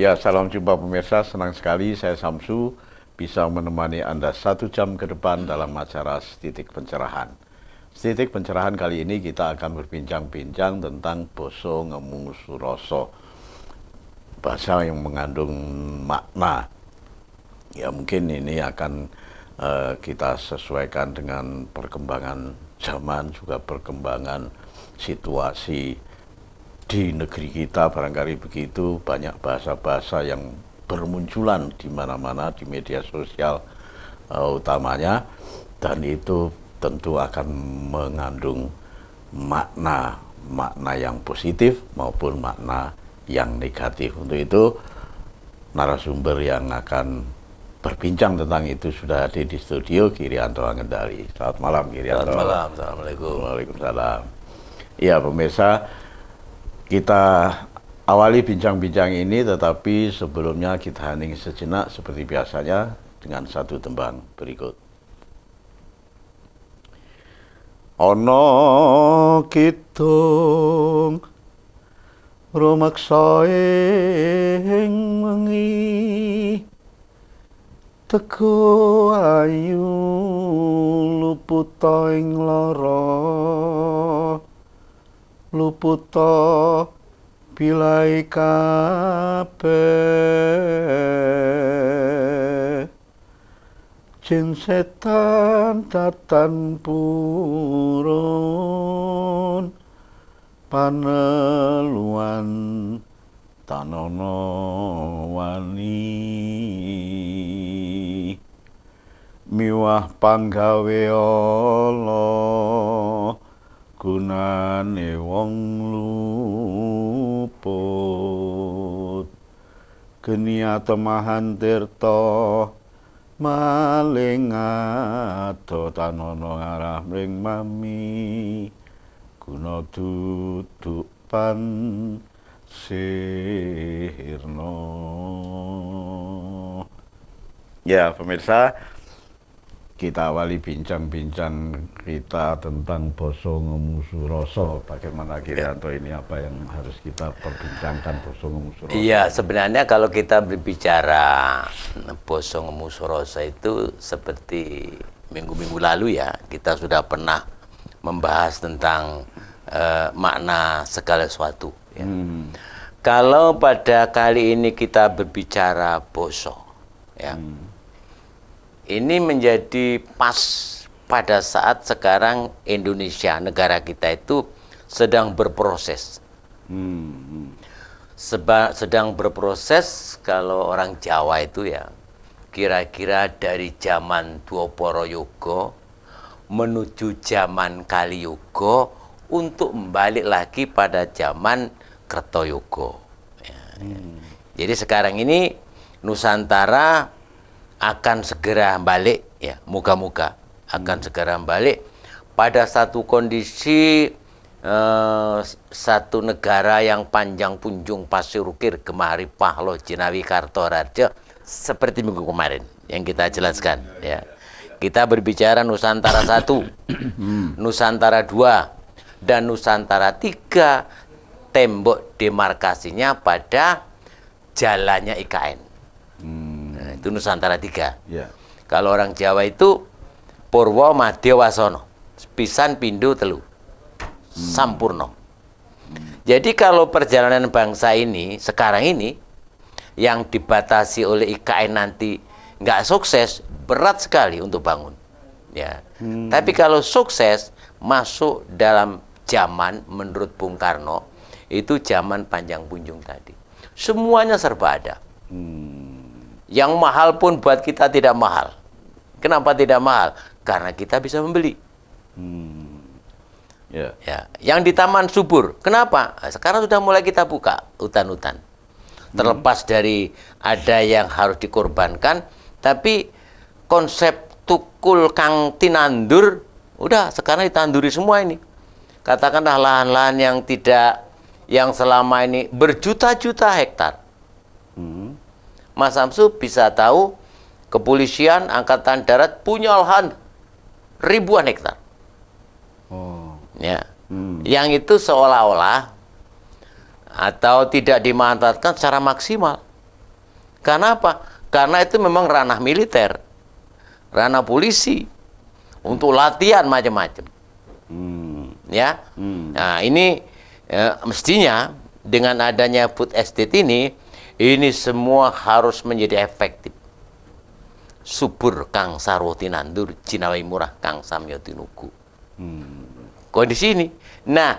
Ya, salam jumpa pemirsa. Senang sekali saya Samsu bisa menemani Anda 1 jam ke depan dalam acara Setitik Pencerahan. Setitik Pencerahan kali ini kita akan berbincang-bincang tentang Basa Ngemu Suroso, bahasa yang mengandung makna. Ya, mungkin ini akan kita sesuaikan dengan perkembangan zaman, juga perkembangan situasi di negeri kita. Barangkali begitu, banyak bahasa-bahasa yang bermunculan di mana-mana di media sosial utamanya, dan itu tentu akan mengandung makna yang positif maupun makna yang negatif. Untuk itu narasumber yang akan berbincang tentang itu sudah hadir di studio, Kirianto Angendari. Selamat malam, Kirianto. Selamat malam, Assalamualaikum. Waalaikumsalam. Iya pemirsa, kita awali bincang-bincang ini, tetapi sebelumnya kita hening sejenak seperti biasanya dengan satu tembang berikut. Ono kidung rumaksa ing wengi, teko ayu luputa ing lara, luputa bilai kabeh, jin setan tatan purun, paneluan tanono wani, miwah panggawe ala gunane wong luput, geni atemahan tirta maling ado tanono ngarah mring mami, guna duduk pan sirna. Ya pemirsa, kita awali bincang-bincang kita tentang Basa Ngemu Suroso. Bagaimana Kirianto, ini apa yang harus kita perbincangkan Basa Ngemu Suroso? Iya, sebenarnya kalau kita berbicara Basa Ngemu Suroso itu seperti minggu-minggu lalu ya, kita sudah pernah membahas tentang makna segala sesuatu. Ya. Kalau pada kali ini kita berbicara Basa, ya. Ini menjadi pas pada saat sekarang Indonesia, negara kita itu sedang berproses. Sedang berproses, kalau orang Jawa itu ya, kira-kira dari zaman Dwapara menuju zaman Kaliyoga untuk balik lagi pada zaman Kertoyoga. Ya. Jadi sekarang ini Nusantara akan segera balik, ya, moga-moga akan segera balik pada satu kondisi satu negara yang panjang punjung pasir ukir gemari pahlo jinawi kartoraja, seperti minggu kemarin yang kita jelaskan, ya. Kita berbicara Nusantara 1, Nusantara 2, dan Nusantara 3, tembok demarkasinya pada jalannya IKN. Itu Nusantara 3. Yeah. Kalau orang Jawa itu Purwo Madya Wasono, pisan pindho telu, sampurno. Jadi kalau perjalanan bangsa ini sekarang ini yang dibatasi oleh IKN nanti nggak sukses, berat sekali untuk bangun. Ya. Tapi kalau sukses, masuk dalam zaman menurut Bung Karno itu zaman panjang punjung tadi. Semuanya serba ada. Yang mahal pun buat kita tidak mahal. Kenapa tidak mahal? Karena kita bisa membeli. Yeah. Ya. Yang di Taman Subur, kenapa? Nah, sekarang sudah mulai kita buka hutan-hutan. Terlepas dari ada yang harus dikorbankan, tapi konsep tukul kang tinandur, udah sekarang ditanduri semua ini. Katakanlah lahan-lahan yang tidak, yang selama ini berjuta-juta hektar. Mas Samsu bisa tahu kepolisian Angkatan Darat punya lahan ribuan hektar. Ya. Yang itu seolah-olah atau tidak dimanfaatkan secara maksimal. Karena apa? Karena itu memang ranah militer, ranah polisi untuk latihan macam-macam. Ya. Nah, ini mestinya dengan adanya food estate ini semua harus menjadi efektif. Subur kang sarwati nandur, jinawai murah kang samyo tinuku. Kondisi ini. Nah,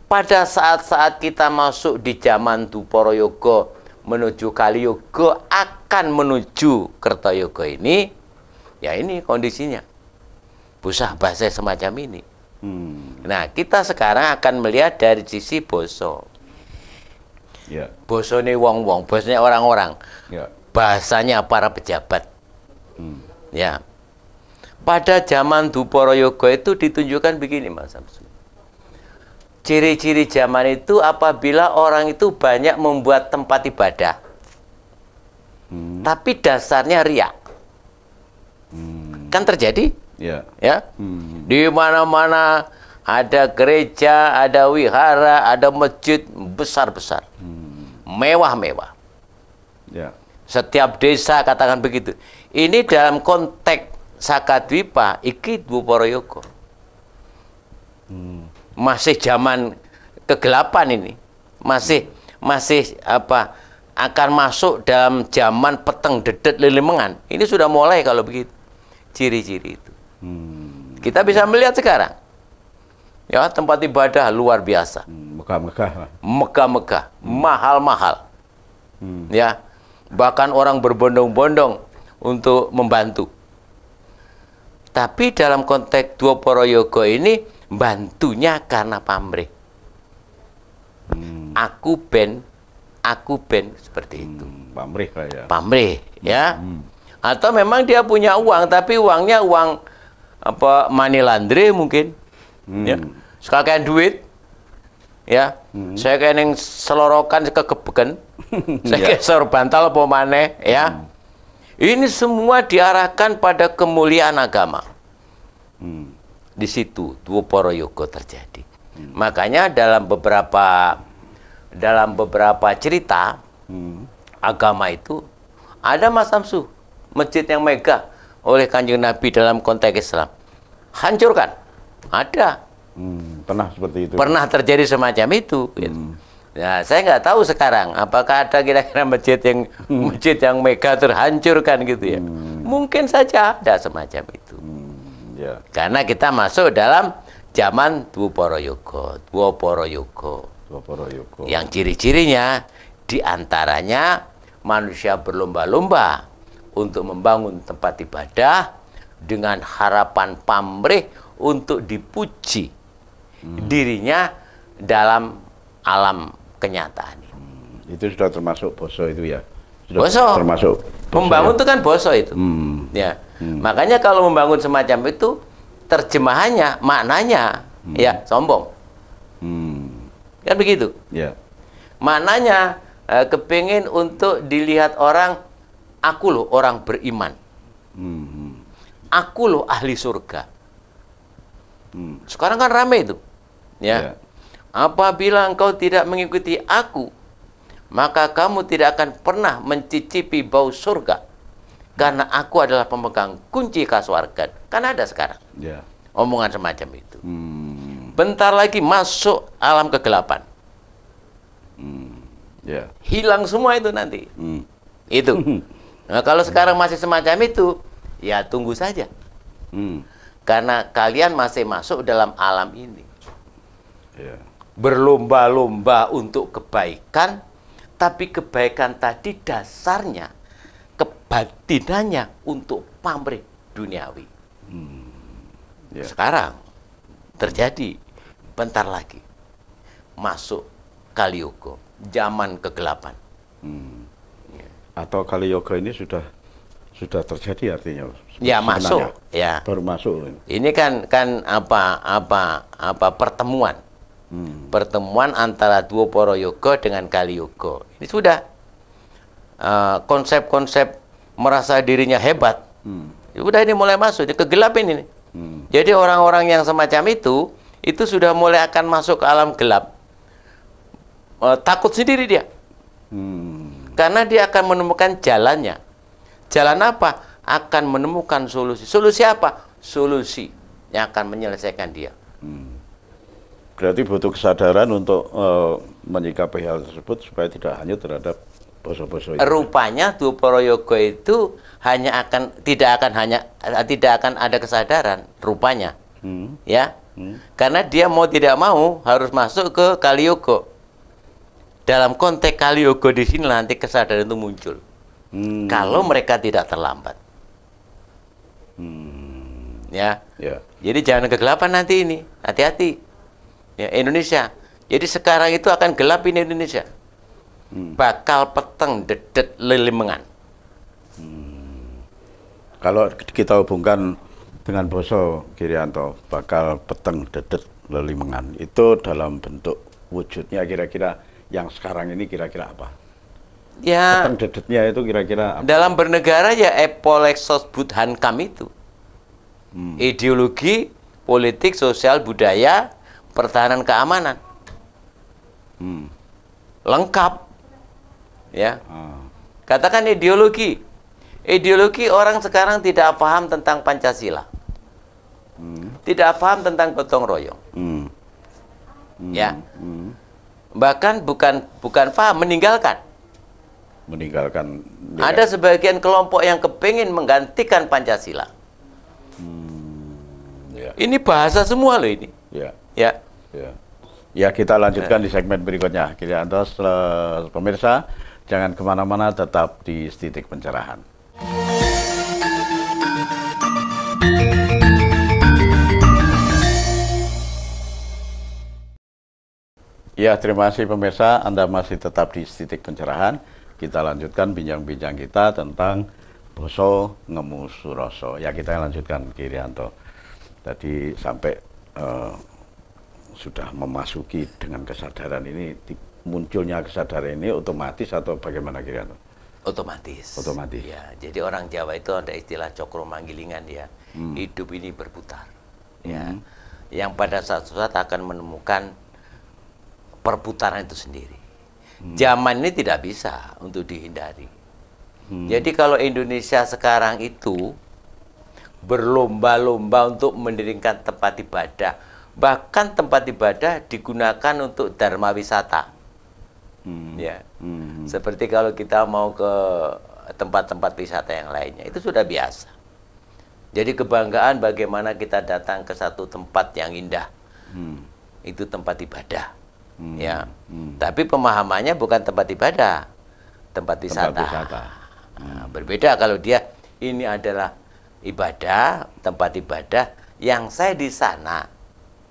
pada saat-saat kita masuk di zaman Dupara Yoga menuju Kali Yoga akan menuju Kertoyoga ini, ya ini kondisinya. Busah basah semacam ini. Nah, kita sekarang akan melihat dari sisi boso. Ya. Bosone wong-wong, bosnya orang-orang. Ya. Bahasanya para pejabat. Ya. Pada zaman Dupara Yoga itu ditunjukkan begini, Mas Samsu. Ciri-ciri zaman itu apabila orang itu banyak membuat tempat ibadah. Tapi dasarnya riya. Kan terjadi? Ya. Ya. Di mana-mana ada gereja, ada wihara, ada masjid besar-besar. Mewah-mewah. Ya. Setiap desa katakan begitu. Ini dalam konteks Sakadwipa iki Dupara Yoga. Masih zaman kegelapan ini. Masih apa akan masuk dalam zaman peteng dedet lilimengan. Ini sudah mulai kalau begitu. Ciri-ciri itu. Kita bisa melihat sekarang. Ya, tempat ibadah luar biasa. Megah-megah. Megah-megah, mahal-mahal. Ya. Bahkan orang berbondong-bondong untuk membantu. Tapi dalam konteks Dupara Yoga ini bantunya karena pamrih. Aku ben seperti itu. Pamrih lah ya. Pamrih, ya. Atau memang dia punya uang, tapi uangnya uang apa money laundry mungkin. Ya. Sekalian duit. Ya. Saya kayak yang selorokan kegebekan. Saya kayak sor bantal apa maneh, ya. Ini semua diarahkan pada kemuliaan agama. Di situ Dupara Yoga terjadi. Makanya dalam beberapa cerita agama itu ada Mas Samsu, masjid yang megah oleh Kanjeng Nabi dalam konteks Islam. Hancurkan. Ada. Pernah seperti itu. Pernah terjadi semacam itu. Gitu. Nah, saya nggak tahu sekarang apakah ada kira-kira masjid yang megah terhancurkan gitu ya. Mungkin saja ada semacam itu. Ya. Karena kita masuk dalam zaman Dupara Yoga. Yang ciri-cirinya diantaranya manusia berlomba-lomba untuk membangun tempat ibadah dengan harapan pamrih untuk dipuji dirinya dalam alam kenyataan ini. Itu sudah termasuk boso itu ya. Sudah Boso. Termasuk boso, Membangun ya? itu kan boso itu. Ya. Makanya kalau membangun semacam itu terjemahannya, maknanya ya sombong. Kan begitu. Ya. Maknanya kepingin untuk dilihat orang, aku loh orang beriman. Aku loh ahli surga. Sekarang kan rame itu. Ya. Apabila engkau tidak mengikuti aku, maka kamu tidak akan pernah mencicipi bau surga. Karena aku adalah pemegang kunci kasuargan. Kan ada sekarang. Ya. Omongan semacam itu. Bentar lagi masuk alam kegelapan. Ya. Hilang semua itu nanti. Itu. Nah, kalau sekarang masih semacam itu, ya tunggu saja. Karena kalian masih masuk dalam alam ini. Ya. Berlomba-lomba untuk kebaikan, tapi kebaikan tadi dasarnya, kebatinannya untuk pamrih duniawi. Ya. Sekarang terjadi bentar lagi masuk Kali Yoga, zaman kegelapan. Atau Kali Yoga ini sudah terjadi artinya. Ya, masuk, ya. Baru masuk. Ini kan pertemuan. Pertemuan antara Dupara Yoga dengan Kali Yoga. Ini sudah konsep-konsep merasa dirinya hebat. Sudah ini mulai masuk, ini kegelapan ini. Jadi orang-orang yang semacam itu sudah mulai akan masuk ke alam gelap. Takut sendiri dia. Karena dia akan menemukan jalannya. Jalan apa? Akan menemukan solusi. Solusi apa? Solusi yang akan menyelesaikan dia. Berarti butuh kesadaran untuk menyikapi hal tersebut supaya tidak hanya terhadap poso-poso itu. Rupanya Dwipara Yoga itu tidak akan ada kesadaran rupanya. Ya. Karena dia mau tidak mau harus masuk ke Kali Yoga. Dalam konteks Kali Yoga di sini nanti kesadaran itu muncul. Kalau mereka tidak terlambat. Ya. Jadi jangan kegelapan nanti ini. Hati-hati. Ya, Indonesia. Jadi sekarang itu akan gelap ini Indonesia. Bakal peteng dedet lelimengan. Kalau kita hubungkan dengan Boso Girianto, bakal peteng dedet lelimengan, itu dalam bentuk wujudnya kira-kira yang sekarang ini kira-kira apa? Ya. Peteng dedetnya itu kira-kira apa? Dalam bernegara ya Epolexos Budhankam itu. Ideologi, politik, sosial, budaya, pertahanan, keamanan. Lengkap. Ya. Katakan ideologi. Ideologi orang sekarang tidak paham tentang Pancasila. Tidak paham tentang gotong royong. Ya. Bahkan bukan paham, meninggalkan. Ada sebagian kelompok yang kepingin menggantikan Pancasila. Ini bahasa semua loh ini. Ya, kita lanjutkan di segmen berikutnya. Girianto, pemirsa, jangan kemana-mana, tetap di Titik Pencerahan. Ya, terima kasih pemirsa, Anda masih tetap di Titik Pencerahan. Kita lanjutkan bincang-bincang kita tentang Boso Ngemu Suroso. Ya, kita lanjutkan, Girianto. Tadi sampai sudah memasuki dengan kesadaran ini, munculnya kesadaran ini otomatis atau bagaimana, Girianto? Otomatis. Ya, jadi orang Jawa itu ada istilah cokro manggilingan ya. Hidup ini berputar. Ya. Yang pada suatu saat akan menemukan perputaran itu sendiri. Zaman ini tidak bisa untuk dihindari. Jadi kalau Indonesia sekarang itu berlomba-lomba untuk mendirikan tempat ibadah, bahkan tempat ibadah digunakan untuk dharma wisata. Ya. Seperti kalau kita mau ke tempat-tempat wisata yang lainnya, itu sudah biasa. Jadi kebanggaan bagaimana kita datang ke satu tempat yang indah. Itu tempat ibadah. Ya. Tapi pemahamannya bukan tempat ibadah, tempat wisata. Nah, berbeda kalau dia ini adalah ibadah, tempat ibadah yang saya di sana,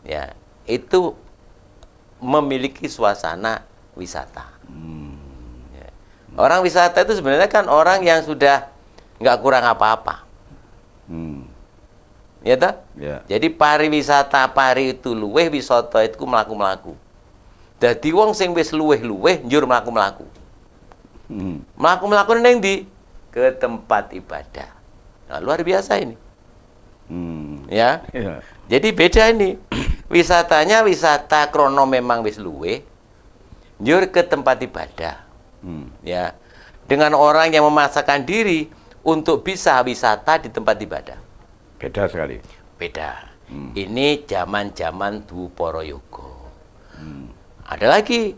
ya, itu memiliki suasana wisata. Ya. Orang wisata itu sebenarnya kan orang yang sudah nggak kurang apa-apa. Ya toh? Ya. Jadi pariwisata pari itu luweh, wisata itu melaku-melaku. Dadi wong sing wis luweh-luweh njur mlaku-mlaku. Mlaku-mlaku ning ndi? Ke tempat ibadah. Nah, luar biasa ini. Ya. Jadi beda ini. Wisatanya wisata krono memang wis luweh. Njur ke tempat ibadah. Ya. Dengan orang yang memaksakan diri untuk bisa wisata di tempat ibadah. Beda sekali. Beda. Ini zaman-zaman Dwipara Yoga. Ada lagi.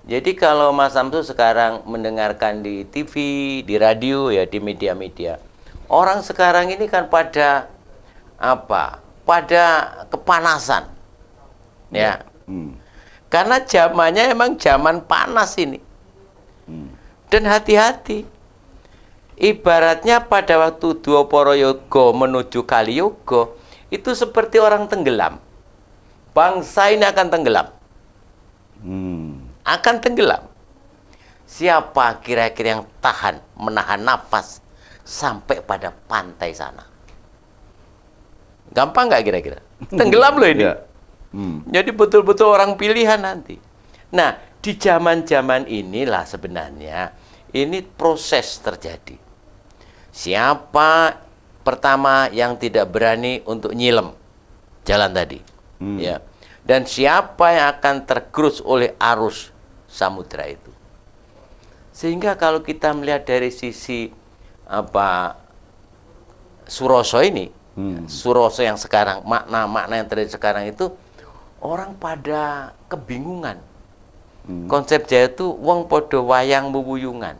Jadi kalau Mas Samsu sekarang mendengarkan di TV, di radio, ya di media-media, orang sekarang ini kan pada apa? Pada kepanasan, ya. Karena zamannya emang zaman panas ini. Dan hati-hati. Ibaratnya pada waktu Dwipara Yoga menuju Kali Yoga itu seperti orang tenggelam. Bangsa ini akan tenggelam. Akan tenggelam. Siapa kira-kira yang tahan, menahan nafas sampai pada pantai sana? Gampang nggak kira-kira? Tenggelam loh ini. Jadi betul-betul orang pilihan nanti. Nah, di zaman-zaman inilah sebenarnya ini proses terjadi. Siapa pertama yang tidak berani untuk nyilem jalan tadi? Ya. Dan siapa yang akan tergerus oleh arus samudra itu? Sehingga kalau kita melihat dari sisi apa Suroso ini, Suroso yang sekarang, makna-makna yang terjadi sekarang itu orang pada kebingungan. Konsep Jaya itu wong podo wayang bubuyungan.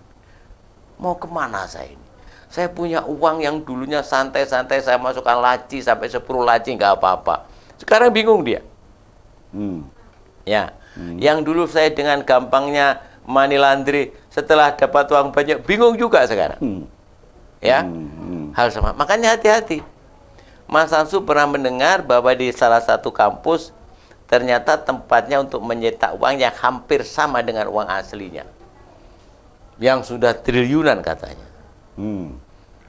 Mau kemana saya ini? Saya punya uang yang dulunya santai-santai, saya masukkan laci sampai 10 laci nggak apa-apa. Sekarang bingung dia. Ya, yang dulu saya dengan gampangnya money laundry, setelah dapat uang banyak, bingung juga sekarang. Ya, hal sama. Makanya hati-hati. Mas Samsu pernah mendengar bahwa di salah satu kampus ternyata tempatnya untuk menyetak uang yang hampir sama dengan uang aslinya, yang sudah triliunan katanya.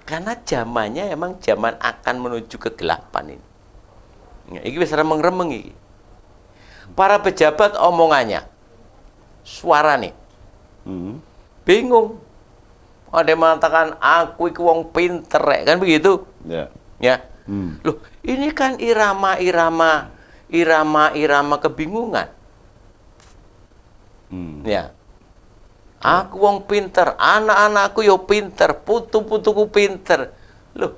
Karena zamannya emang zaman akan menuju kegelapan ini. Ini bisa remeng-remeng ini. Para pejabat omongannya, suara nih, bingung. Ada yang mengatakan aku itu wong pinter, kan begitu? Ya. Loh, ini kan irama kebingungan. Ya. Aku wong pinter, anak-anakku yo pinter, putu-putuku pinter. Loh,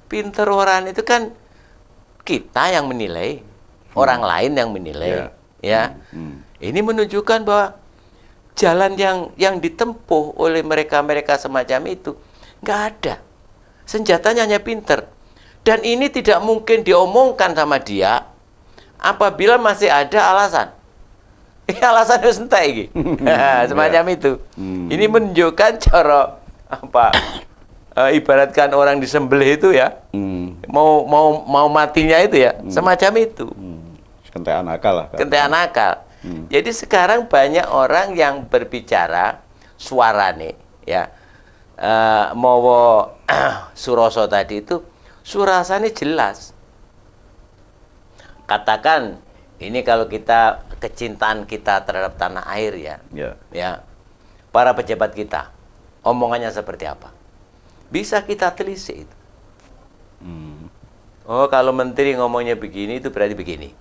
pinter orang itu kan kita yang menilai, orang lain yang menilai. Ya. Ini menunjukkan bahwa jalan yang ditempuh oleh mereka semacam itu nggak ada. Senjatanya hanya pinter. Dan ini tidak mungkin diomongkan sama dia apabila masih ada alasan. Alasan itu entek iki. Semacam itu. Ini menunjukkan cara apa? Ibaratkan orang disembelih itu ya. Mau matinya itu ya, semacam itu. Kentekan akal lah. Kentekan akal. Jadi sekarang banyak orang yang berbicara suarane ya. Mawa Suroso tadi itu surasane jelas. Katakan ini kalau kita kecintaan kita terhadap tanah air ya. Ya. Para pejabat kita omongannya seperti apa? Bisa kita telisik itu. Oh, kalau menteri ngomongnya begini itu berarti begini.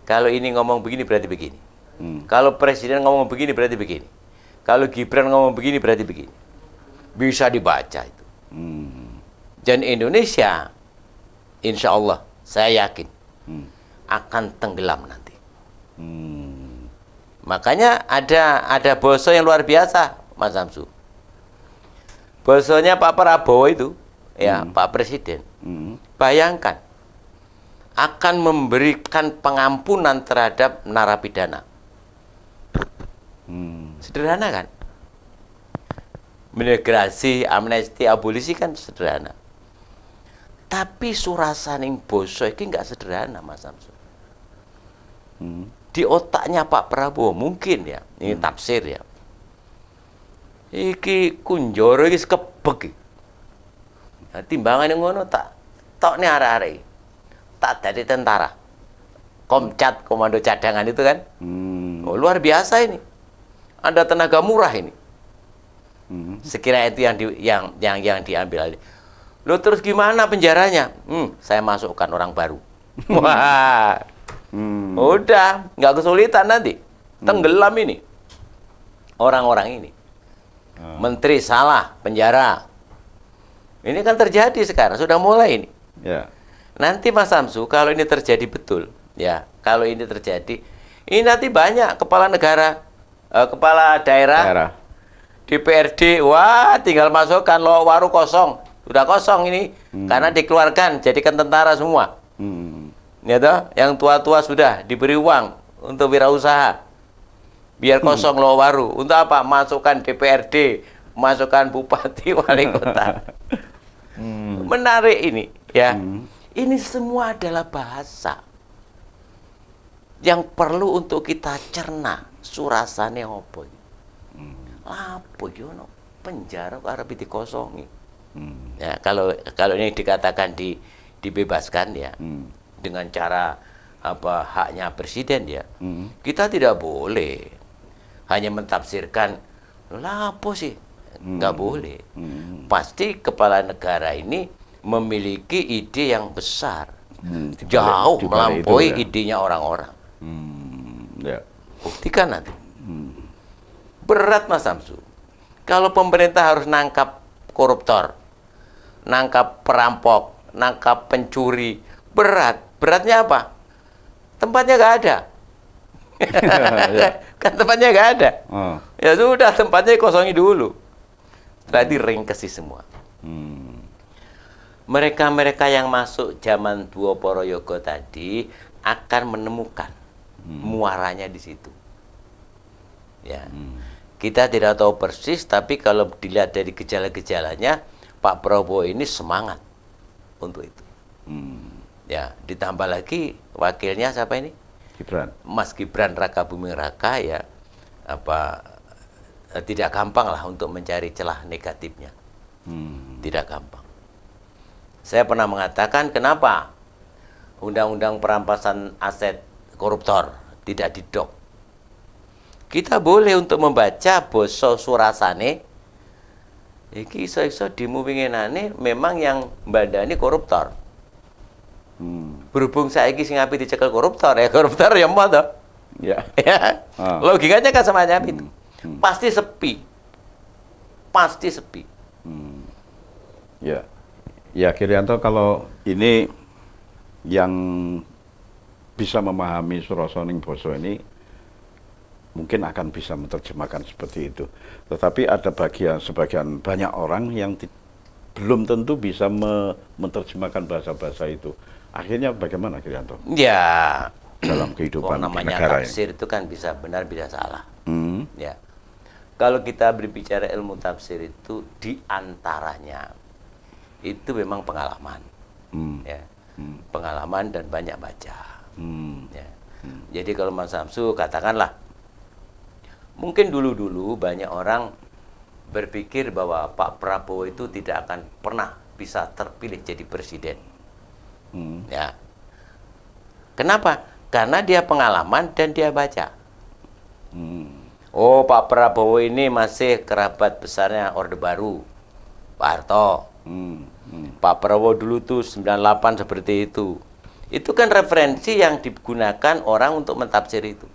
Kalau ini ngomong begini berarti begini. Kalau presiden ngomong begini berarti begini. Kalau Gibran ngomong begini berarti begini. Bisa dibaca itu. Dan Indonesia, insya Allah, saya yakin akan tenggelam nanti. Makanya ada boso yang luar biasa, Mas Samsu. Bosonya Pak Prabowo itu, ya Pak Presiden. Bayangkan, akan memberikan pengampunan terhadap narapidana. Sederhana kan? Migrasi, amnesti, abolisi kan sederhana. Tapi surasaning boso ini nggak sederhana, Mas Samsu. Di otaknya Pak Prabowo mungkin ya, ini tafsir ya. Iki kunjoro iki kebek. Nah, timbangan yang ngono tok nih arek-arek. Tak jadi tentara. Komcat, komando cadangan itu kan. Oh, luar biasa ini. Ada tenaga murah ini. Sekira itu yang diambil. Loh, terus gimana penjaranya? Saya masukkan orang baru. Wah. Udah, nggak kesulitan nanti. Tenggelam ini. Orang-orang ini. Menteri salah, penjara. Ini kan terjadi sekarang, sudah mulai ini. Nanti Mas Samsu, kalau ini terjadi betul, ya, kalau ini terjadi, ini nanti banyak kepala negara, kepala daerah. DPRD, wah tinggal masukkan loh, waru kosong, sudah kosong ini, karena dikeluarkan, jadikan tentara semua. Ya toh, yang tua-tua sudah diberi uang untuk wirausaha, biar kosong loh waru. Untuk apa? Masukkan DPRD, masukkan bupati, wali kota. Menarik ini, ya. Ini semua adalah bahasa yang perlu untuk kita cerna. Surasane opo? Apa yo penjara arep dikosongi. Ya, kalau ini dikatakan dibebaskan ya, dengan cara apa haknya presiden ya, kita tidak boleh hanya mentafsirkan lah apa sih, nggak boleh. Pasti kepala negara ini memiliki ide yang besar, jauh melampaui idenya orang-orang. Buktikan nanti. Berat Mas Samsu. Kalau pemerintah harus nangkap koruptor, nangkap perampok, nangkap pencuri, berat. Beratnya apa? Tempatnya nggak ada. Kan tempatnya nggak ada. Ya sudah, tempatnya kosongi dulu. Berarti ringkesi semua. Mereka-mereka yang masuk zaman Duoporo Yogo tadi akan menemukan muaranya di situ. Ya. Kita tidak tahu persis, tapi kalau dilihat dari gejala-gejalanya, Pak Prabowo ini semangat untuk itu. Ya, ditambah lagi wakilnya siapa ini? Gibran. Mas Gibran Rakabuming Raka, ya, tidak gampang lah untuk mencari celah negatifnya. Tidak gampang. Saya pernah mengatakan, kenapa undang-undang perampasan aset koruptor tidak didok? Kita boleh untuk membaca basa surasane, iki iso-iso dimuwinginane memang yang mbandani koruptor. Berhubung saiki sing api dicekel koruptor ya mau toh. Ya. Ya. Logikanya kan semacam itu. Pasti sepi. Pasti sepi. Ya. Ya, Kirianto, kalau ini yang bisa memahami surasaning basa ini mungkin akan bisa menerjemahkan seperti itu. Tetapi ada sebagian banyak orang yang belum tentu bisa menerjemahkan bahasa-bahasa itu. Akhirnya bagaimana, Kirianto? Ya, dalam kehidupan namanya negara tafsir itu kan bisa benar bisa salah. Ya. Kalau kita berbicara ilmu tafsir itu diantaranya itu memang pengalaman. Ya. Pengalaman dan banyak baca. Ya. Jadi kalau Mas Samsu katakanlah, mungkin dulu-dulu banyak orang berpikir bahwa Pak Prabowo itu tidak akan pernah bisa terpilih jadi presiden. Ya. Kenapa? Karena dia pengalaman dan dia baca. Oh, Pak Prabowo ini masih kerabat besarnya Orde Baru, Pak Harto. Pak Prabowo dulu tuh 98 seperti itu. Itu kan referensi yang digunakan orang untuk mentafsir itu.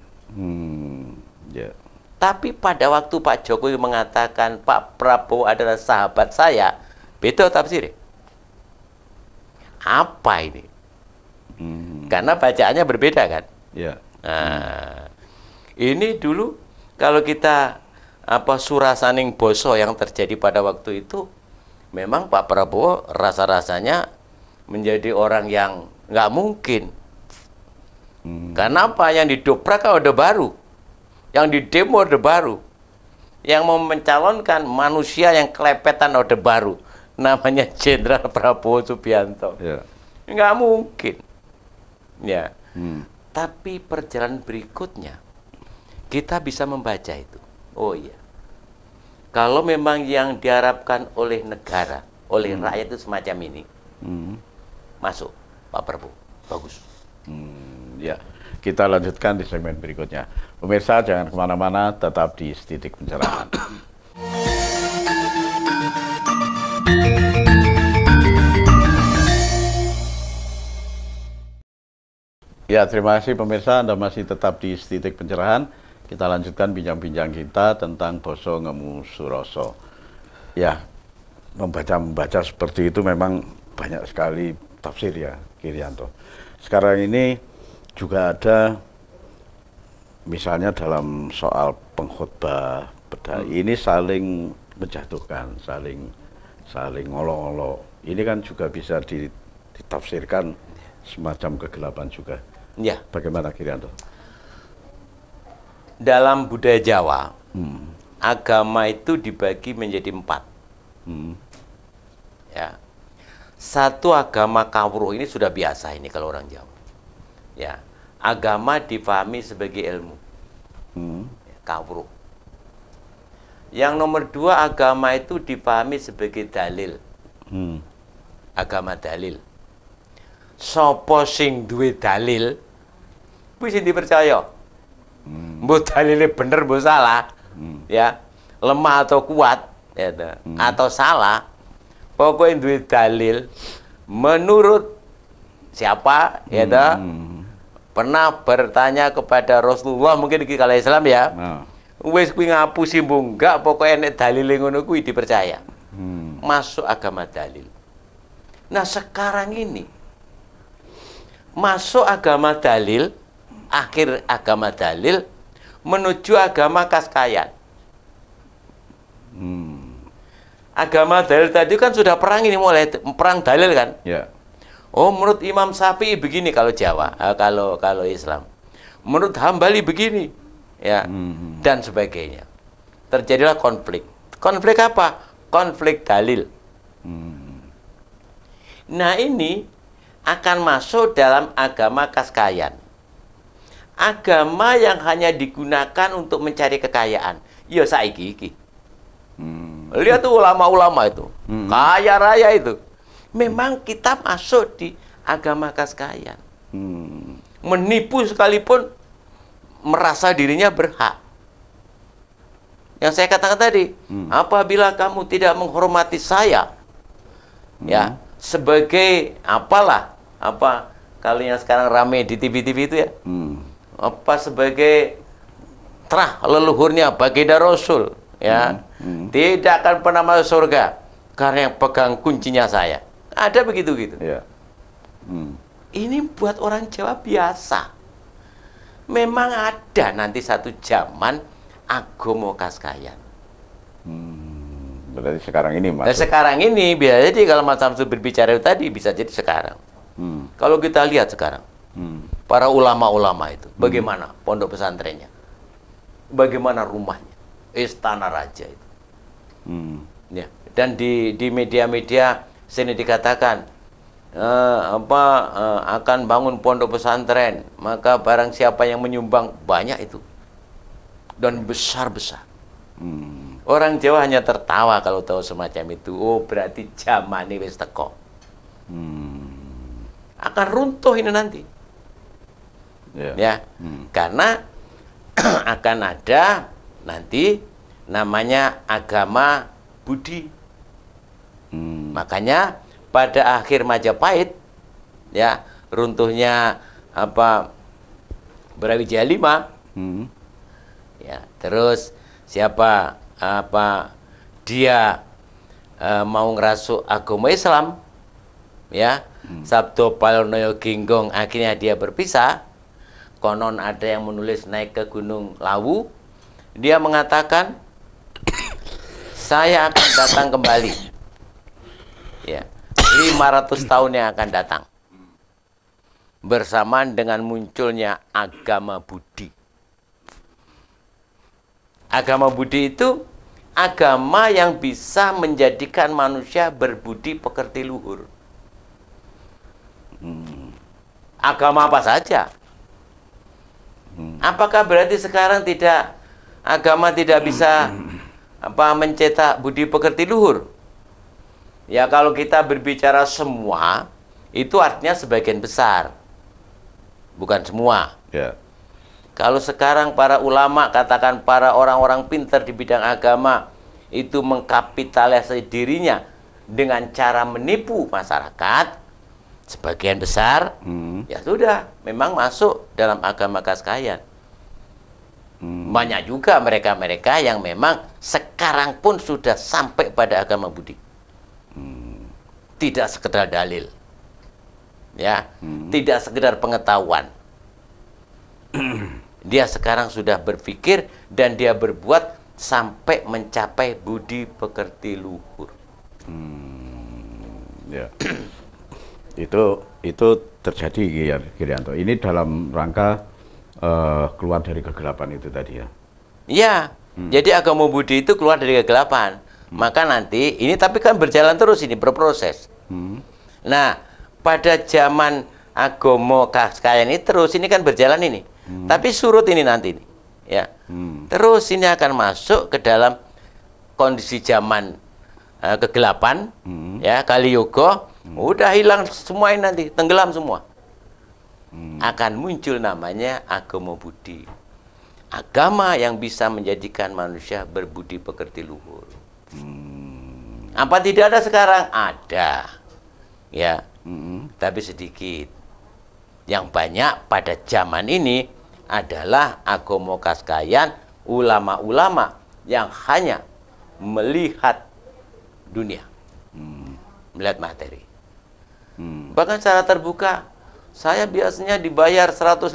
Yeah. Tapi pada waktu Pak Jokowi mengatakan Pak Prabowo adalah sahabat saya, beda tafsirnya. Apa ini? Karena bacaannya berbeda kan? Yeah. Nah, ini dulu kalau kita surasaning boso yang terjadi pada waktu itu, memang Pak Prabowo rasa-rasanya menjadi orang yang nggak mungkin. Karena apa? Yang didobrak kan Orde Baru, yang didemo Orde Baru, yang mau mencalonkan manusia yang kelepetan Orde Baru, namanya Jenderal Prabowo Subianto. Yeah. Nggak mungkin. Ya. Tapi perjalanan berikutnya kita bisa membaca itu. Oh iya. Kalau memang yang diharapkan oleh negara, oleh rakyat itu semacam ini, masuk Pak Prabowo, bagus. Ya, kita lanjutkan di segmen berikutnya. Pemirsa jangan kemana-mana, tetap di Titik Pencerahan. Ya, terima kasih pemirsa, Anda masih tetap di Titik Pencerahan. Kita lanjutkan bincang-bincang kita tentang basa ngemu surasa. Ya, membaca seperti itu memang banyak sekali tafsir ya, Kirianto. Sekarang ini juga ada misalnya dalam soal pengkhotbah bedai ini saling menjatuhkan, saling ngolok-ngolok. Ini kan juga bisa ditafsirkan semacam kegelapan juga. Ya. Bagaimana, Kirianto? Dalam budaya Jawa, agama itu dibagi menjadi 4. Ya. Satu agama kawruh, ini sudah biasa ini kalau orang Jawa. Ya. Agama difahami sebagai ilmu. Kawruh. Yang nomor 2, agama itu difahami sebagai dalil. Agama dalil. Sopo sing duwe dalil, kuwi sing dipercaya. Mbok dalile bener mbok salah, ya, lemah atau kuat, ya, atau salah, pokoknya duwe dalil menurut siapa, ya, pernah bertanya kepada Rasulullah, mungkin di kala Islam ya, Wis kuwi ngapusi enggak, pokoknya nek dalile ngono kuwi dipercaya. Masuk agama dalil. Nah, sekarang ini masuk agama dalil, akhir agama dalil menuju agama kaskayan. Agama dalil tadi kan sudah perang ini, mulai perang dalil kan? Ya. Oh, menurut Imam Syafi'i begini kalau Jawa, kalau Islam. Menurut Hambali begini, ya, dan sebagainya. Terjadilah konflik. Konflik apa? Konflik dalil. Nah, ini akan masuk dalam agama kaskayan. Agama yang hanya digunakan untuk mencari kekayaan. Ya saiki iki. Lihat tuh ulama-ulama itu, kaya raya itu. Memang kita masuk di agama kaskayan. Menipu sekalipun merasa dirinya berhak. Yang saya katakan tadi, apabila kamu tidak menghormati saya, ya, sebagai apalah, kalau yang sekarang rame di TV-TV itu ya, sebagai terah leluhurnya baginda Rasul, ya, tidak akan pernah masuk surga karena yang pegang kuncinya saya. Ada begitu-gitu. Ya. Ini buat orang Jawa biasa. Memang ada nanti satu zaman agama kaskayan. Berarti sekarang ini Dan masuk. sekarang ini bisa jadi kalau Mas Samsul berbicara tadi bisa jadi sekarang. Kalau kita lihat sekarang, para ulama-ulama itu, bagaimana pondok pesantrennya, bagaimana rumahnya, istana raja itu. Ya. Dan di media-media sini dikatakan akan bangun pondok pesantren, maka barang siapa yang menyumbang banyak itu dan besar-besar. Orang Jawa hanya tertawa kalau tahu semacam itu. Oh, berarti zaman ini wis teko. Akan runtuh ini nanti. Ya. Karena akan ada nanti namanya agama Budi. Makanya pada akhir Majapahit, ya, runtuhnya Brawijaya V, ya, terus siapa dia mau ngerasuk agama Islam, ya, Sabdo Palonoyo Ginggong, akhirnya dia berpisah. Konon ada yang menulis naik ke Gunung Lawu, dia mengatakan saya akan datang kembali, ya, 500 tahun yang akan datang bersamaan dengan munculnya agama Budi. Agama Budi itu agama yang bisa menjadikan manusia berbudi pekerti luhur. Agama apa saja. Apakah berarti sekarang agama tidak bisa mencetak budi pekerti luhur? Ya, kalau kita berbicara semua, itu artinya sebagian besar. Bukan semua. Ya. Kalau sekarang para ulama, katakan para orang-orang pintar di bidang agama, itu mengkapitalisasi dirinya dengan cara menipu masyarakat, sebagian besar, ya sudah, memang masuk dalam agama kaskayan. Banyak juga mereka-mereka yang memang sekarang pun sudah sampai pada agama Budi. Tidak sekedar dalil, ya, tidak sekedar pengetahuan. Dia sekarang sudah berpikir dan dia berbuat sampai mencapai budi pekerti luhur. Ya. itu terjadi, Girianto. Ini dalam rangka keluar dari kegelapan itu tadi ya. Iya. Jadi agama Budi itu keluar dari kegelapan. Maka nanti ini tapi kan berjalan terus, ini berproses. Nah, pada zaman agama kaskayan ini terus ini kan berjalan ini. Tapi surut ini nanti nih, ya. Terus ini akan masuk ke dalam kondisi zaman kegelapan, ya, Kali Yoga. Udah hilang semua ini nanti, tenggelam semua. Akan muncul namanya agama Budi. Agama yang bisa menjadikan manusia berbudi pekerti luhur. Apa tidak ada sekarang? Ada, ya, tapi sedikit. Yang banyak pada zaman ini adalah agama kaskayan ulama-ulama yang hanya melihat dunia, melihat materi. Bahkan secara terbuka, saya biasanya dibayar 150,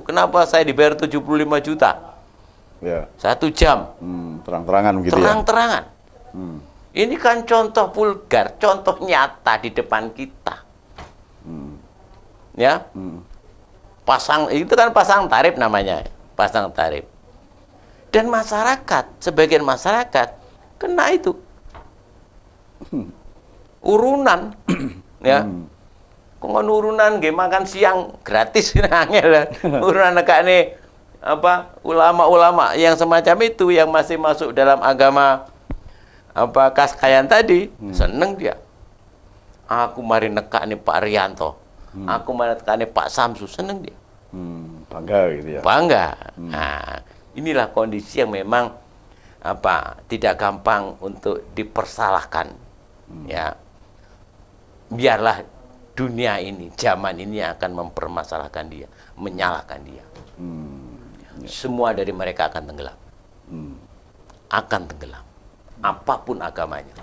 kenapa saya dibayar 75 juta? Ya. 1 jam. Terang-terangan gitu ya. Terang-terangan. Ini kan contoh vulgar, contoh nyata di depan kita. Ya. Pasang itu kan pasang tarif namanya, pasang tarif. Dan masyarakat, sebagian masyarakat kena itu. Urunan. Ya. Kok urunan nggih makan siang gratis angel. Urunan nekane apa ulama-ulama yang semacam itu yang masih masuk dalam agama apa kaskayan tadi, seneng dia. Aku mari nekak nih Pak Rianto. Aku mari nekak nih Pak Samsu, seneng dia. Bangga gitu ya. Bangga. Nah, inilah kondisi yang memang apa tidak gampang untuk dipersalahkan. Ya. Biarlah dunia ini, zaman ini akan mempermasalahkan dia, menyalahkan dia. Semua dari mereka akan tenggelam. Akan tenggelam. Apapun agamanya.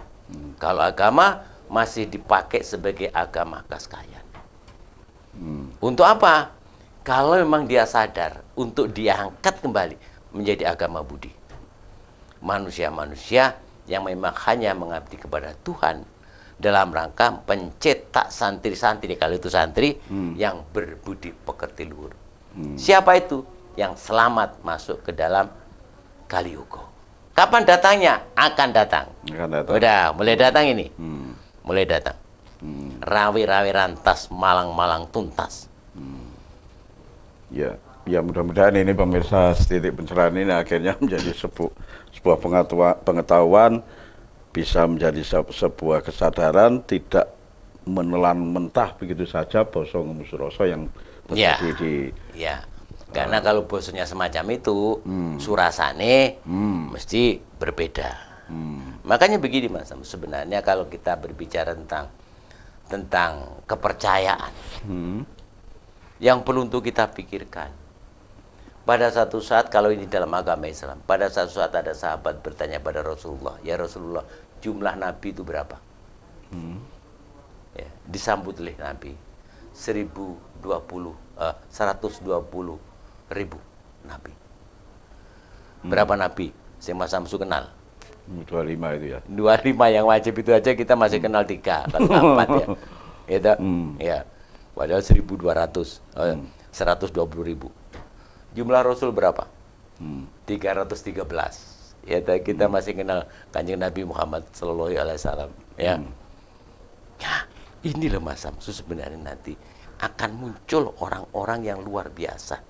Kalau agama masih dipakai sebagai agama kaskayan. Untuk apa? Kalau memang dia sadar untuk diangkat kembali menjadi agama budi. Manusia-manusia yang memang hanya mengabdi kepada Tuhan dalam rangka pencetak santri-santri, kalau itu santri yang berbudi pekerti luhur. Siapa itu? Yang selamat masuk ke dalam Kaliuga. Kapan datangnya? Akan datang. Udah, mulai datang ini. Mulai datang. Rawi-rawi rantas, malang-malang tuntas. Ya, ya mudah-mudahan ini pemirsa Titik Pencerahan ini akhirnya menjadi sebuah pengetahuan, bisa menjadi sebuah kesadaran, tidak menelan mentah begitu saja boso ngemusuroso yang terjadi di karena kalau bosonya semacam itu surasane mesti berbeda. Makanya begini Mas, sebenarnya kalau kita berbicara tentang kepercayaan yang perlu untuk kita pikirkan, pada satu saat kalau ini dalam agama Islam, pada satu saat ada sahabat bertanya pada Rasulullah, ya Rasulullah, jumlah Nabi itu berapa? Ya, disambut oleh Nabi 120 ribu Nabi. Berapa Nabi? Saya Mas Samsu kenal. 25 itu ya. 25 yang wajib itu aja kita masih kenal 3, kalau 4 ya. Gitu. Ya. Padahal 1.200, 120.000. Jumlah Rasul berapa? 313. Ya, kita masih kenal Kanjeng Nabi Muhammad Sallallahu Alaihi Wasallam. Ya. Ya, ini loh Mas Samsu sebenarnya nanti akan muncul orang-orang yang luar biasa.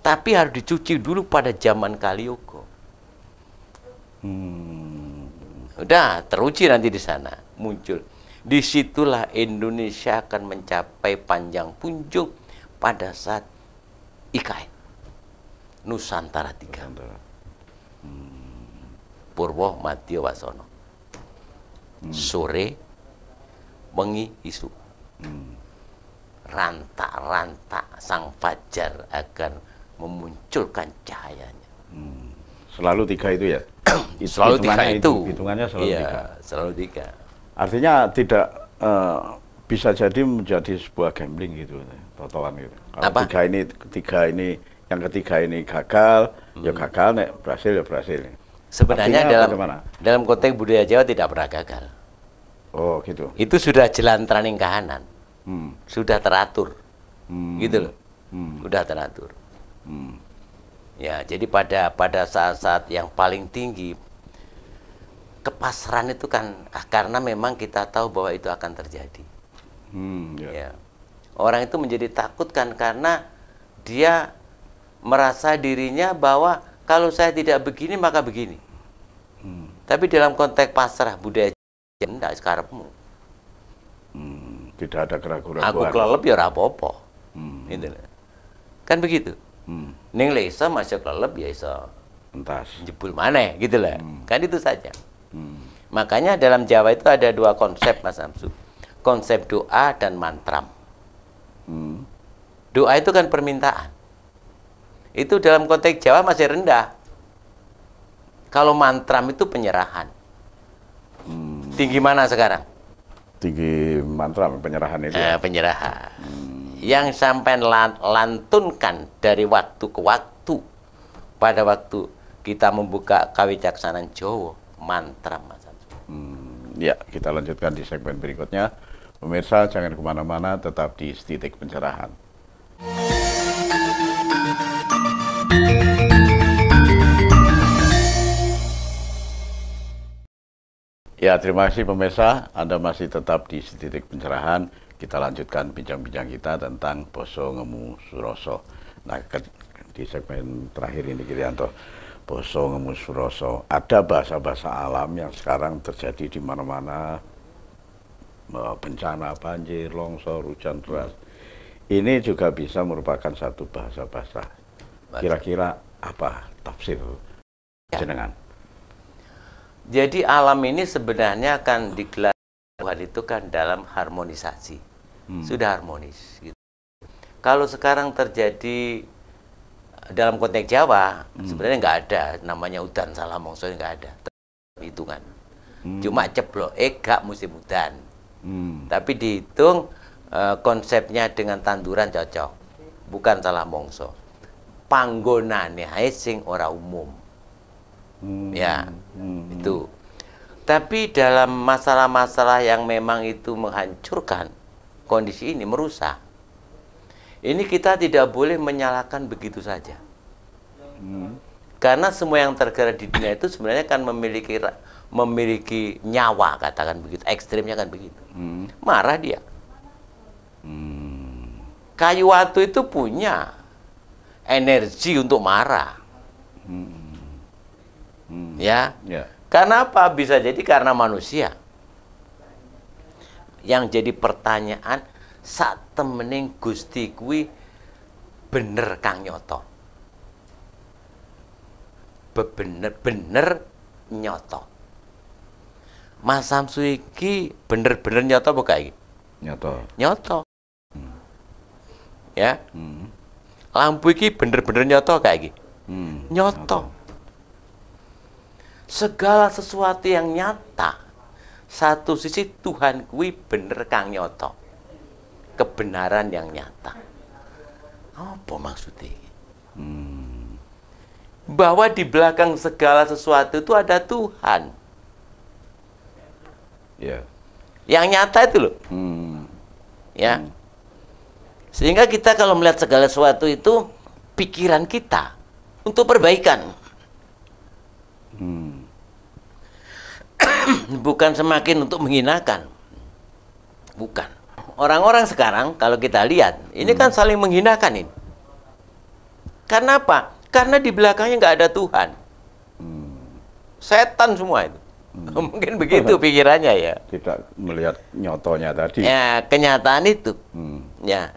Tapi harus dicuci dulu pada zaman Kaliuga. Udah teruji nanti di sana muncul. Disitulah Indonesia akan mencapai panjang punjung pada saat IKN Nusantara 3. Purwo Madya Wasono. Sore wengi isu. Rantak-rantak sang fajar akan memunculkan cahayanya. Selalu 3 itu ya? Selalu 3 itu. Hitungannya selalu 3. Iya, selalu 3. Artinya tidak bisa jadi menjadi sebuah gambling gitu, totoan gitu. Kalau Apa? yang ketiga ini gagal, ya gagal, nek berhasil ya berhasil. Sebenarnya artinya dalam konteks budaya Jawa tidak pernah gagal. Oh gitu. Itu sudah jalan traning kahanan. Sudah teratur. Gitu loh. Sudah teratur. Ya, jadi pada saat-saat yang paling tinggi kepasrahan itu kan karena memang kita tahu bahwa itu akan terjadi. Ya. Orang itu menjadi takut kan karena dia merasa dirinya bahwa kalau saya tidak begini maka begini. Tapi dalam konteks pasrah budaya tidak sekarepmu. Tidak ada keraguan. Aku kelelep ya ora apa-apa. Gitu. Kan begitu. Ning lek iso masih kelelep ya iso entas. Jebul maneh gitu lah. Kan itu saja. Makanya dalam Jawa itu ada 2 konsep Mas Samsu. Konsep doa dan mantram. Doa itu kan permintaan. Itu dalam konteks Jawa masih rendah. Kalau mantram itu penyerahan. Tinggi mana sekarang? Tinggi mantram penyerahan itu. Penyerahan. Yang sampai lantunkan dari waktu ke waktu pada waktu kita membuka Kawicaksanan Jawa, mantram, Mas Samsu. Ya, kita lanjutkan di segmen berikutnya. Pemirsa jangan kemana-mana, tetap di Titik Pencerahan. Ya, terima kasih pemirsa. Anda masih tetap di Titik Pencerahan. Kita lanjutkan bincang-bincang kita tentang Basa Ngemu Suroso. Nah, di segmen terakhir ini, Kirianto, Basa Ngemu Suroso. Ada bahasa-bahasa alam yang sekarang terjadi di mana-mana. Bencana, banjir, longsor, hujan deras. Ini juga bisa merupakan satu bahasa-bahasa. Kira-kira apa tafsir jenengan? Jadi alam ini sebenarnya akan digelar Tuhan itu kan dalam harmonisasi. Sudah harmonis gitu. Kalau sekarang terjadi dalam konteks Jawa, sebenarnya nggak ada namanya udan salah mongso, nggak ada hitungan. Cuma ceplok gak musim udan. Tapi dihitung konsepnya dengan tanduran cocok, bukan salah mongso. Panggonane ae sing ora umum. Ya, itu. Tapi dalam masalah-masalah yang memang itu menghancurkan kondisi ini, merusak, ini kita tidak boleh menyalahkan begitu saja. Karena semua yang tergerak di dunia itu sebenarnya kan memiliki nyawa, katakan begitu, ekstrimnya kan begitu. Marah dia. Kayu watu itu punya energi untuk marah. Ya. Karena apa? Bisa jadi karena manusia. Yang jadi pertanyaan, sak temening Gusti kuwi bener Kang Nyoto. Bener-bener nyoto. Mas Samsu iki bener-bener nyoto apa gak iki? Nyoto. Nyoto. Ya. Lampu iki bener-bener nyoto gak iki? Nyoto. Segala sesuatu yang nyata, satu sisi Tuhan kuwi bener Kang nyoto. Kebenaran yang nyata. Apa maksudnya? Bahwa di belakang segala sesuatu itu ada Tuhan. Ya. Yang nyata itu loh. Ya. Sehingga kita kalau melihat segala sesuatu itu, pikiran kita untuk perbaikan. Bukan semakin untuk menghinakan. Bukan. Orang-orang sekarang kalau kita lihat, ini kan saling menghinakan ini. Karena apa? Karena di belakangnya nggak ada Tuhan. Setan semua itu. Mungkin begitu pikirannya ya. Tidak melihat nyotonya tadi. Ya, kenyataan itu. Ya,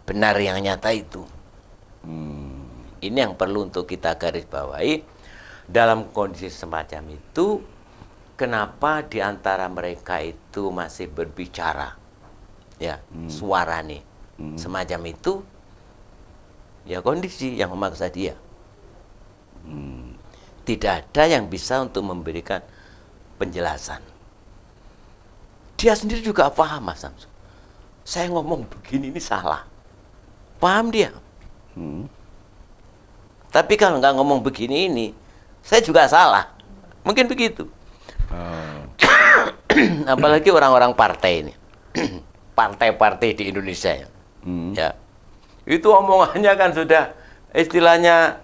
benar yang nyata itu. Ini yang perlu untuk kita garis bawahi. Dalam kondisi semacam itu, kenapa di antara mereka itu masih berbicara? Ya, suara nih. Semacam itu, ya kondisi yang memaksa dia. Tidak ada yang bisa untuk memberikan penjelasan. Dia sendiri juga paham, Mas Samsu. Saya ngomong begini ini salah. Paham dia. Tapi kalau nggak ngomong begini ini, saya juga salah. Mungkin begitu. Apalagi orang-orang partai ini. Partai-partai di Indonesia ya. Ya. Itu omongannya kan sudah istilahnya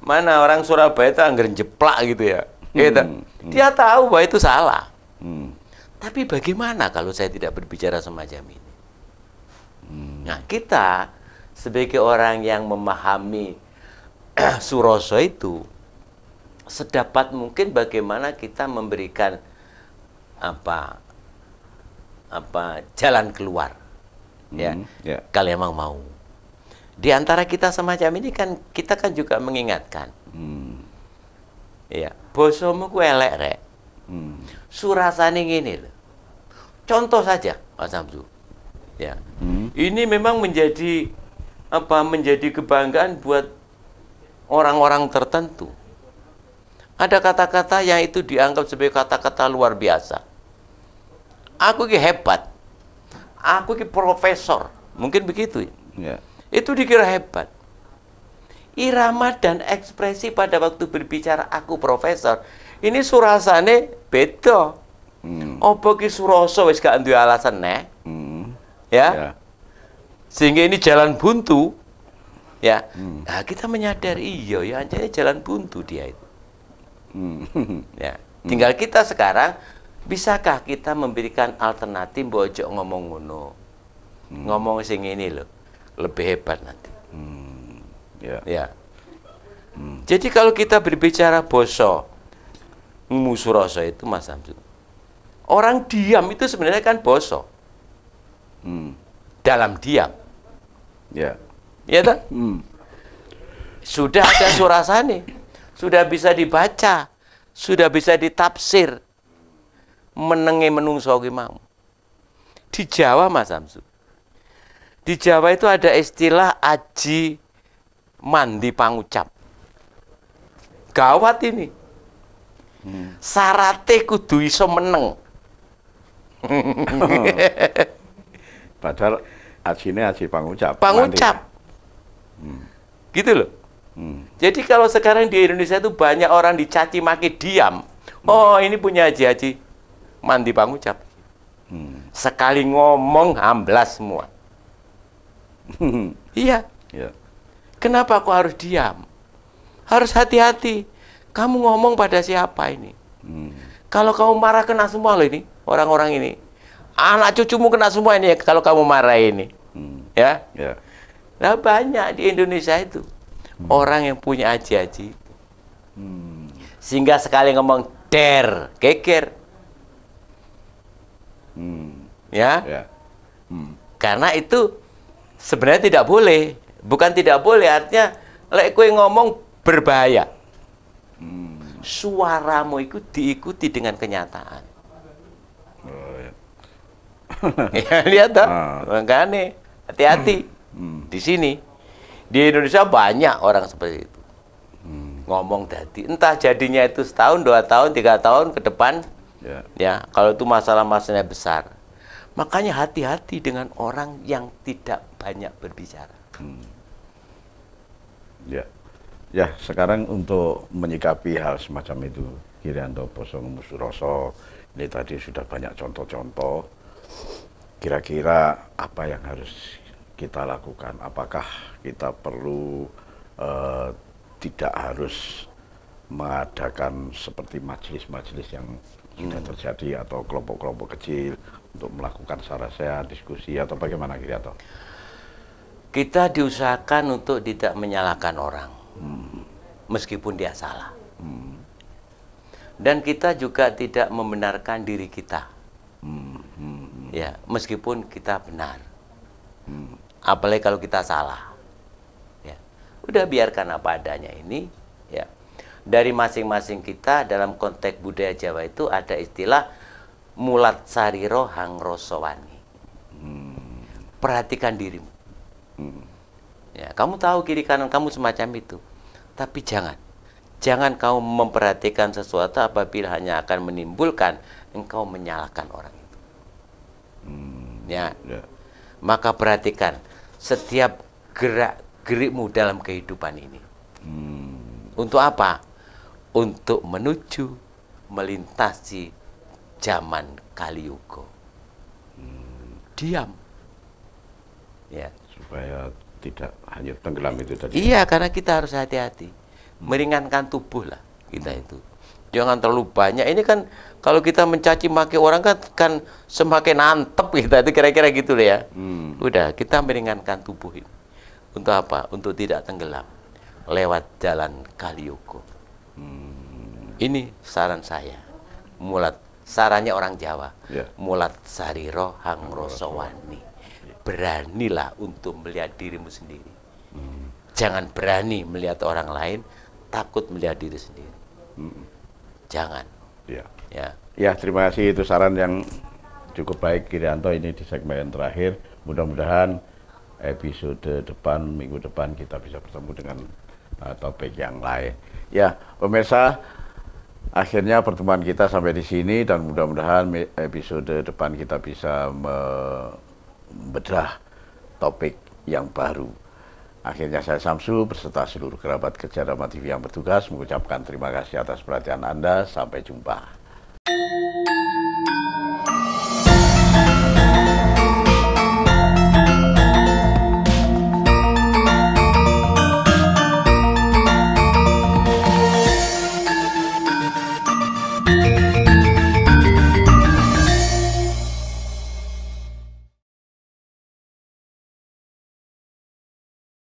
mana orang Surabaya itu anggar jeplak gitu ya. Gitu. Dia tahu bahwa itu salah. Tapi bagaimana kalau saya tidak berbicara semacam ini? Nah, kita sebagai orang yang memahami Suroso itu, sedapat mungkin bagaimana kita memberikan jalan keluar. Ya. Kalau emang mau. Di antara kita semacam ini kan kita kan juga mengingatkan. Ya, bosomu ku elek rek. Surasane ngene lho. Contoh saja, Mas Samsu. Ya. Ini memang menjadi menjadi kebanggaan buat orang-orang tertentu. Ada kata-kata yang itu dianggap sebagai kata-kata luar biasa. Aku ki hebat. Aku ki profesor. Mungkin begitu. Ya. Itu dikira hebat. Irama dan ekspresi pada waktu berbicara aku profesor, ini surasane beda. Apa ki surasa wis gak duwe alasan nek? Ya. Ya. Sehingga ini jalan buntu. Ya. Nah, kita menyadari iya ya anjane jalan buntu dia itu. Ya. Tinggal kita sekarang, bisakah kita memberikan alternatif bojo ngomong ngono? Ngomong sing ini loh, lebih hebat nanti. Ya. Ya. Jadi kalau kita berbicara boso musuh rasa itu Mas Samsul, orang diam itu sebenarnya kan boso. Dalam diam. Ya. Ya tak? Sudah ada surasane, sudah bisa dibaca, sudah bisa ditafsir, menenge menungso ki mau. Di Jawa Mas Samsul, di Jawa itu ada istilah aji mandi pangucap. Gawat ini. Sarate kudu iso meneng. Padahal ajine aji pangucap. Pangucap. Gitu loh. Jadi kalau sekarang di Indonesia itu banyak orang dicaci maki diam. Oh, ini punya haji-haji mandi pangucap. Sekali ngomong amblas semua. Iya. Ya. Kenapa kok harus diam? Harus hati-hati. Kamu ngomong pada siapa ini? Kalau kamu marah kena semua loh ini. Orang-orang ini. Anak cucumu kena semua ini kalau kamu marah ini. Ya. Ya. Nah, banyak di Indonesia itu. Orang yang punya aji-aji. Sehingga sekali ngomong der, geger. Ya. Ya. Karena itu sebenarnya tidak boleh. Bukan tidak boleh, artinya lek kowe ngomong berbahaya. Suaramu itu diikuti dengan kenyataan. Oh, ya. Ya, lihat toh. Makanya hati-hati. Di sini di Indonesia banyak orang seperti itu. Ngomong tadi, entah jadinya itu setahun, 2 tahun, 3 tahun ke depan. Ya. Ya, kalau itu masalah-masalahnya besar. Makanya hati-hati dengan orang yang tidak banyak berbicara. Ya. Ya, sekarang untuk menyikapi hal semacam itu, Girianto Boso Musuroso, ini tadi sudah banyak contoh-contoh. Kira-kira apa yang harus kita lakukan? Apakah kita perlu tidak harus mengadakan seperti majelis-majelis yang sudah terjadi atau kelompok-kelompok kecil untuk melakukan sarasea, diskusi atau bagaimana Girianto? Kita diusahakan untuk tidak menyalahkan orang, meskipun dia salah. Dan kita juga tidak membenarkan diri kita, ya, meskipun kita benar. Apalagi kalau kita salah. Ya. Udah biarkan apa adanya ini. Ya. Dari masing-masing kita dalam konteks budaya Jawa itu ada istilah mulat sariro hang rosowani. Perhatikan dirimu. Ya, kamu tahu kiri kanan kamu semacam itu. Tapi jangan kamu memperhatikan sesuatu apabila hanya akan menimbulkan engkau menyalahkan orang itu. Ya. Maka perhatikan setiap gerak-gerikmu dalam kehidupan ini. Untuk apa? Untuk menuju melintasi zaman Kaliuga. Diam. Ya. Supaya tidak hanya tenggelam itu tadi. Iya, karena kita harus hati-hati. Meringankan tubuh lah kita itu. Jangan terlalu banyak. Ini kan kalau kita mencaci maki orang kan semakin antep kita itu kira-kira gitu loh ya. Udah, kita meringankan tubuh ini. Untuk apa? Untuk tidak tenggelam lewat jalan Kaliuga. Ini saran saya. Sarannya orang Jawa. Ya. Mulat sariro hang rosowani. Beranilah untuk melihat dirimu sendiri. Jangan berani melihat orang lain, takut melihat diri sendiri. Jangan. Ya. Ya. Ya, terima kasih, itu saran yang cukup baik Girianto ini di segmen terakhir. Mudah-mudahan episode depan, minggu depan kita bisa bertemu dengan topik yang lain. Ya, pemirsa, Akhirnya pertemuan kita sampai di sini dan mudah-mudahan episode depan kita bisa membedah topik yang baru. Akhirnya saya Samsu beserta seluruh kerabat kerja Dharma TV yang bertugas mengucapkan terima kasih atas perhatian Anda. Sampai jumpa.